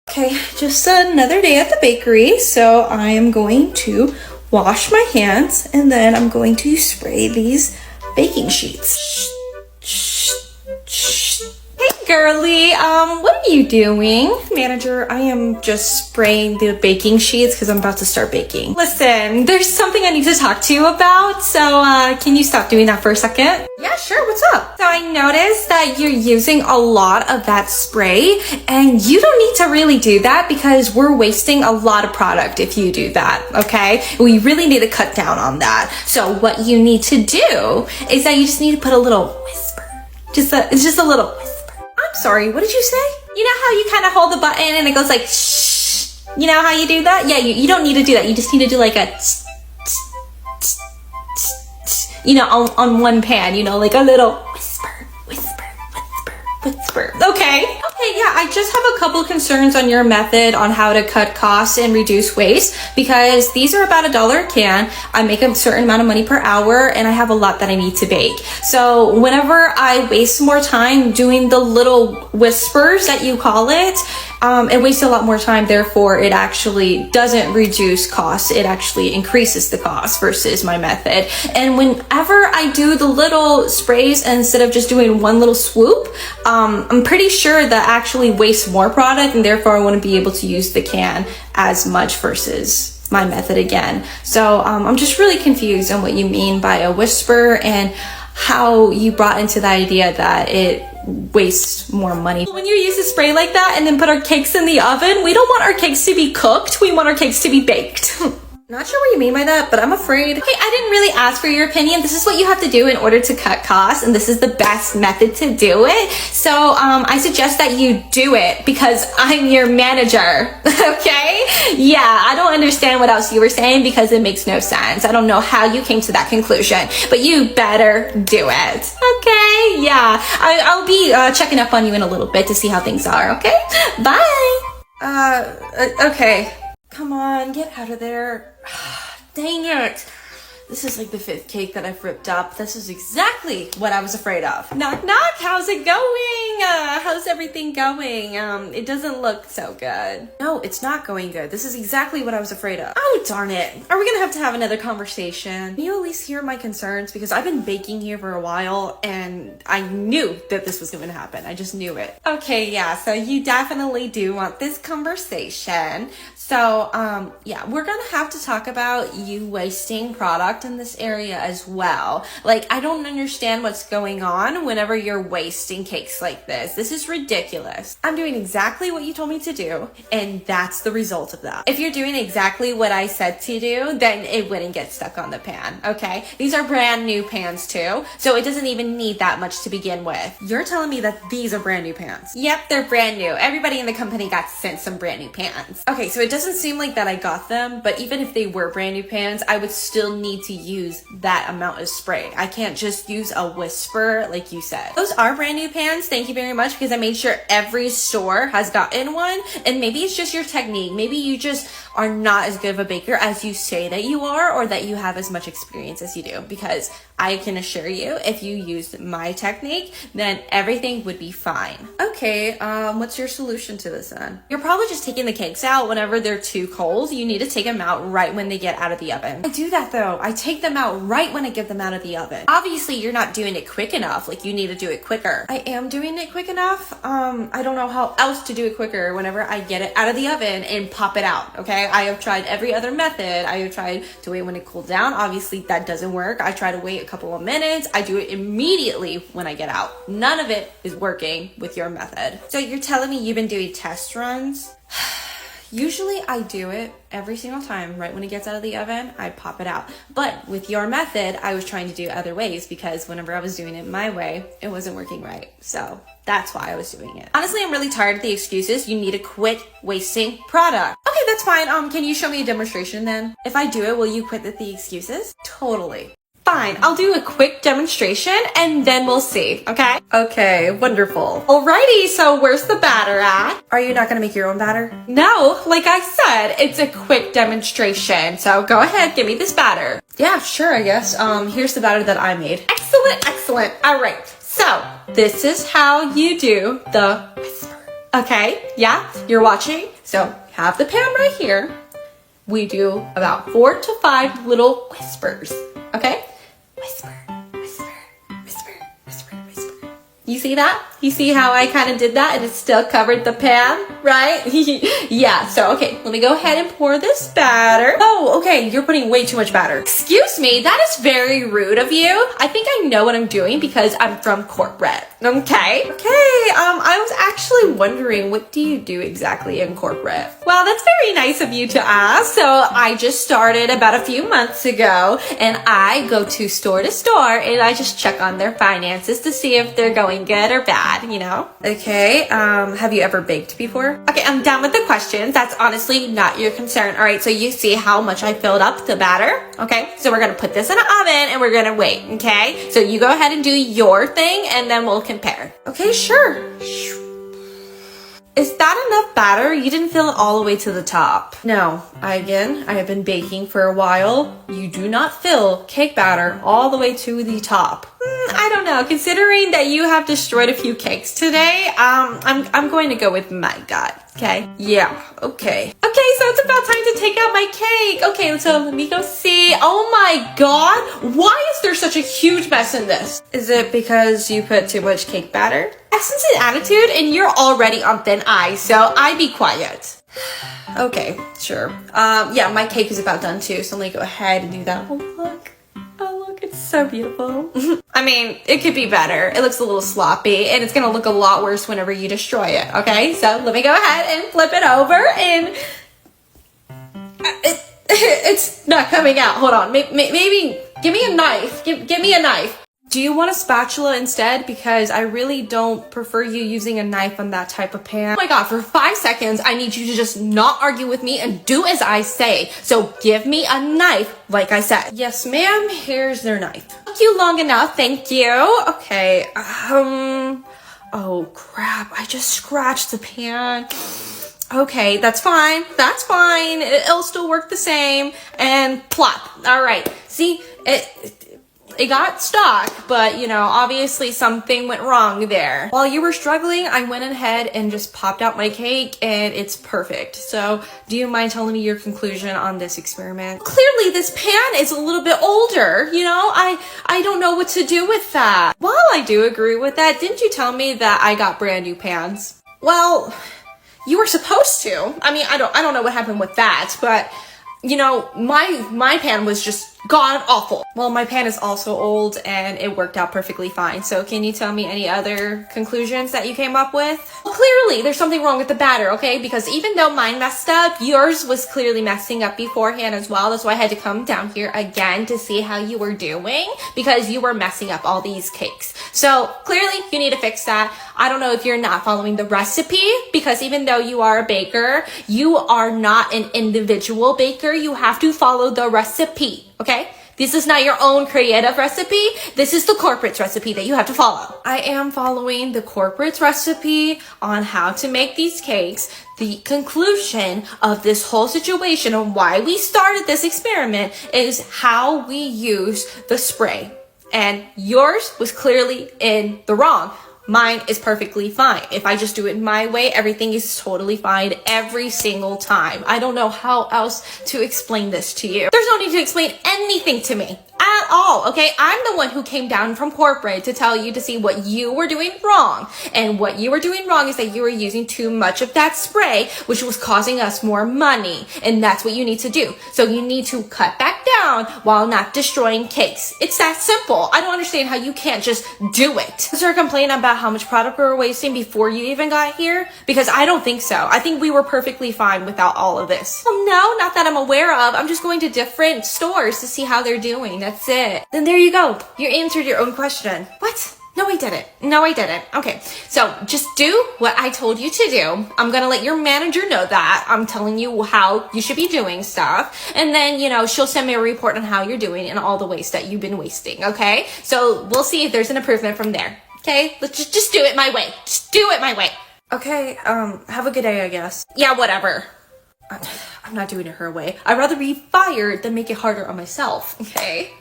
Okay, just another day at the bakery, so I am going to wash my hands and then I'm going to spray these baking sheets. Hey girly, what are you doing? Manager, I am just spraying the baking sheets because I'm about to start baking. Listen, there's something I need to talk to you about, so can you stop doing that for a second? Yeah, sure, what's up? So I noticed that you're using a lot of that spray and you don't need to really do that because we're wasting a lot of product if you do that, okay? We really need to cut down on that. So what you need to do is that you just need to put a little whisper. It's just a little whisper. I'm sorry, what did you say? You know how you kind of hold the button and it goes like shh? You know how you do that? Yeah, you don't need to do that. You just need to do like a you know, on one pan, you know, like a little whisper. Okay, yeah, I just have a couple concerns on your method on how to cut costs and reduce waste because these are about $1 a can. I make a certain amount of money per hour and I have a lot that I need to bake. So whenever I waste more time doing the little whispers that you call it wastes a lot more time. Therefore, it actually doesn't reduce costs. It actually increases the cost versus my method. And whenever I do the little sprays instead of just doing one little swoop, I'm pretty sure that actually wastes more product and therefore I wouldn't be able to use the can as much versus my method again. So I'm just really confused on what you mean by a whisper and how you brought into the idea that it wastes more money. When you use a spray like that and then put our cakes in the oven, we don't want our cakes to be cooked, we want our cakes to be baked. Not sure what you mean by that, but I'm afraid. Okay, I didn't really ask for your opinion. This is what you have to do in order to cut costs, and this is the best method to do it. So I suggest that you do it because I'm your manager, okay? Yeah, I don't understand what else you were saying because it makes no sense. I don't know how you came to that conclusion, but you better do it, okay? Yeah, I'll be checking up on you in a little bit to see how things are, okay? Bye. Okay. Come on, get out of there. Dang it. This is like the 5th cake that I've ripped up. This is exactly what I was afraid of. Knock, knock. How's it going? How's everything going? It doesn't look so good. No, it's not going good. This is exactly what I was afraid of. Oh, darn it. Are we gonna have another conversation? Can you at least hear my concerns? Because I've been baking here for a while and I knew that this was going to happen. I just knew it. Okay, yeah, so you definitely do want this conversation. So, yeah, we're gonna have to talk about you wasting product in this area as well. Like, I don't understand what's going on whenever you're wasting cakes like this. This is ridiculous. I'm doing exactly what you told me to do, and that's the result of that. If you're doing exactly what I said to do, then it wouldn't get stuck on the pan, okay? These are brand new pans too, so it doesn't even need that much to begin with. You're telling me that these are brand new pans? Yep, they're brand new. Everybody in the company got sent some brand new pans. Okay, so it doesn't seem like that I got them, but even if they were brand new pans, I would still need to use that amount of spray. I can't just use a whisper like you said. Those are brand new pans. Thank you very much because I made sure every store has gotten one, and maybe it's just your technique. Maybe you just are not as good of a baker as you say that you are, or that you have as much experience as you do, because I can assure you if you used my technique, then everything would be fine. Okay, what's your solution to this then? You're probably just taking the cakes out whenever they're too cold. You need to take them out right when they get out of the oven. I do that though. I take them out right when I get them out of the oven. Obviously, you're not doing it quick enough. Like, you need to do it quicker. I am doing it quick enough. I don't know how else to do it quicker whenever I get it out of the oven and pop it out, okay? I have tried every other method. I have tried to wait when it cooled down. Obviously, that doesn't work. I try to wait a couple of minutes. I do it immediately when I get out. None of it is working with your method. So you're telling me you've been doing test runs? Usually I do it every single time right when it gets out of the oven, I pop it out. But with your method, I was trying to do other ways because whenever I was doing it my way, it wasn't working right. So that's why I was doing it. Honestly, I'm really tired of the excuses. You need to quit wasting product. Okay, that's fine. Can you show me a demonstration then? If I do it, will you quit the excuses? Totally. Fine, I'll do a quick demonstration and then we'll see, okay? Okay, wonderful. Alrighty, so where's the batter at? Are you not gonna make your own batter? No, like I said, it's a quick demonstration. So go ahead, give me this batter. Yeah, sure, I guess. Here's the batter that I made. Excellent, excellent. All right, so this is how you do the whisper. Okay, yeah, you're watching. So have the pan right here. We do about 4 to 5 little whispers, okay? Whisper, whisper, whisper, whisper, whisper. You see that? You see how I kind of did that and it still covered the pan, right? Yeah, so okay, let me go ahead and pour this batter. Oh, okay, you're putting way too much batter. Excuse me, that is very rude of you. I think I know what I'm doing because I'm from corporate, okay? Okay, I was actually wondering, what do you do exactly in corporate? Well, that's very nice of you to ask. So I just started about a few months ago and I go to store and I just check on their finances to see if they're going good or bad, you know? Okay, have you ever baked before? Okay, I'm done with the questions. That's honestly not your concern. All right, so you see how much I filled up the batter? Okay, so we're gonna put this in an oven and we're gonna wait, okay? So you go ahead and do your thing and then we'll compare. Okay, sure. Is that enough batter? You didn't fill it all the way to the top. No, I have been baking for a while. You do not fill cake batter all the way to the top. I don't know. Considering that you have destroyed a few cakes today, I'm going to go with my gut. Okay. Yeah. Okay. Okay. So it's about time to take out my cake. Okay. So let me go see. Oh my God. Why is there such a huge mess in this? Is it because you put too much cake batter? Essence and attitude, and you're already on thin ice, so I be quiet. Okay. Sure. Yeah, my cake is about done too, so let me go ahead and do that. Oh, look. Oh, look. It's so beautiful. I mean, it could be better. It looks a little sloppy and it's gonna look a lot worse whenever you destroy it, okay? So let me go ahead and flip it over and it's not coming out. Hold on. Maybe give me a knife. Give me a knife. Do you want a spatula instead? Because I really don't prefer you using a knife on that type of pan. Oh my God, for 5 seconds, I need you to just not argue with me and do as I say. So give me a knife, like I said. Yes, ma'am, here's their knife. Took you long enough, thank you. Okay, oh crap, I just scratched the pan. Okay, that's fine, it'll still work the same. And plop, all right, see, it got stuck, but you know, obviously something went wrong there. While you were struggling, I went ahead and just popped out my cake and it's perfect. So do you mind telling me your conclusion on this experiment? Clearly this pan is a little bit older, you know? I don't know what to do with that. While I do agree with that, didn't you tell me that I got brand new pans? Well, you were supposed to. I mean, I don't know what happened with that, but you know, my pan was just god awful. Well, my pan is also old and it worked out perfectly fine. So can you tell me any other conclusions that you came up with? Well, clearly there's something wrong with the batter, okay? Because even though mine messed up, yours was clearly messing up beforehand as well. That's why I had to come down here again to see how you were doing because you were messing up all these cakes. So clearly you need to fix that. I don't know if you're not following the recipe because even though you are a baker, you are not an individual baker. You have to follow the recipe, okay? This is not your own creative recipe. This is the corporate's recipe that you have to follow. I am following the corporate's recipe on how to make these cakes. The conclusion of this whole situation and why we started this experiment is how we use the spray. And yours was clearly in the wrong. Mine is perfectly fine. If I just do it my way, everything is totally fine every single time. I don't know how else to explain this to you. There's no need to explain anything to me at all, okay? I'm the one who came down from corporate to tell you to see what you were doing wrong. And what you were doing wrong is that you were using too much of that spray, which was causing us more money. And that's what you need to do. So you need to cut back down while not destroying cakes. It's that simple. I don't understand how you can't just do it. Is there a complaint about how much product we were wasting before you even got here? Because I don't think so. I think we were perfectly fine without all of this. Well, no, not that I'm aware of. I'm just going to different stores to see how they're doing. That's it. Then there you go. You answered your own question. What? No, I didn't. No, I didn't. Okay, so just do what I told you to do. I'm gonna let your manager know that. I'm telling you how you should be doing stuff. And then, you know, she'll send me a report on how you're doing and all the waste that you've been wasting, okay? So we'll see if there's an improvement from there. Okay, let's just do it my way. Just do it my way. Okay, have a good day, I guess. Yeah, whatever. I'm not doing it her way. I'd rather be fired than make it harder on myself, okay?